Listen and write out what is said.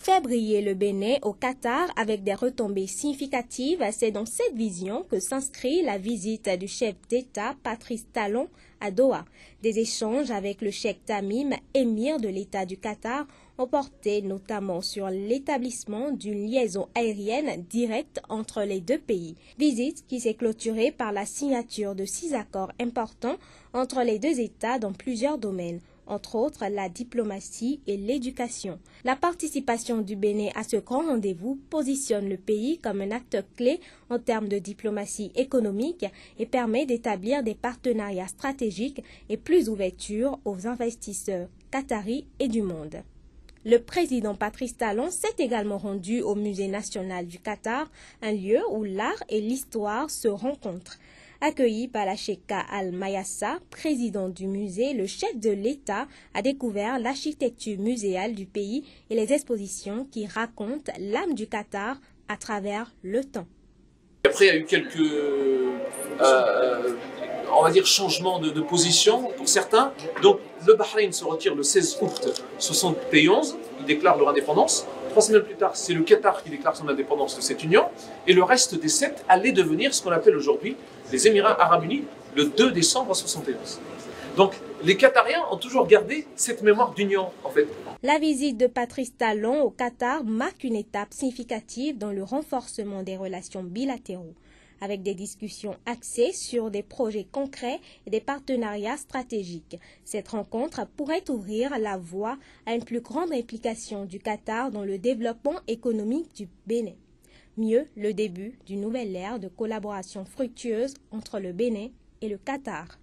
Faire briller le Bénin au Qatar avec des retombées significatives, c'est dans cette vision que s'inscrit la visite du chef d'État Patrice Talon à Doha. Des échanges avec le cheikh Tamim, émir de l'État du Qatar, ont porté notamment sur l'établissement d'une liaison aérienne directe entre les deux pays. Visite qui s'est clôturée par la signature de 6 accords importants entre les deux États dans plusieurs domaines, entre autres la diplomatie et l'éducation. La participation du Bénin à ce grand rendez-vous positionne le pays comme un acteur clé en termes de diplomatie économique et permet d'établir des partenariats stratégiques et plus d'ouverture aux investisseurs qataris et du monde. Le président Patrice Talon s'est également rendu au Musée national du Qatar, un lieu où l'art et l'histoire se rencontrent. Accueilli par la Cheikha Al-Mayassa, président du musée, le chef de l'État a découvert l'architecture muséale du pays et les expositions qui racontent l'âme du Qatar à travers le temps. Après, il y a eu quelques on va dire changement de position pour certains. Donc le Bahreïn se retire le 16 août 1971, il déclare leur indépendance. 3 semaines plus tard, c'est le Qatar qui déclare son indépendance de cette union. Et le reste des 7 allaient devenir ce qu'on appelle aujourd'hui les Émirats Arabes Unis le 2 décembre 1971. Donc les Qatariens ont toujours gardé cette mémoire d'union en fait. La visite de Patrice Talon au Qatar marque une étape significative dans le renforcement des relations bilatéraux, avec des discussions axées sur des projets concrets et des partenariats stratégiques. Cette rencontre pourrait ouvrir la voie à une plus grande implication du Qatar dans le développement économique du Bénin. Mieux, le début d'une nouvelle ère de collaboration fructueuse entre le Bénin et le Qatar.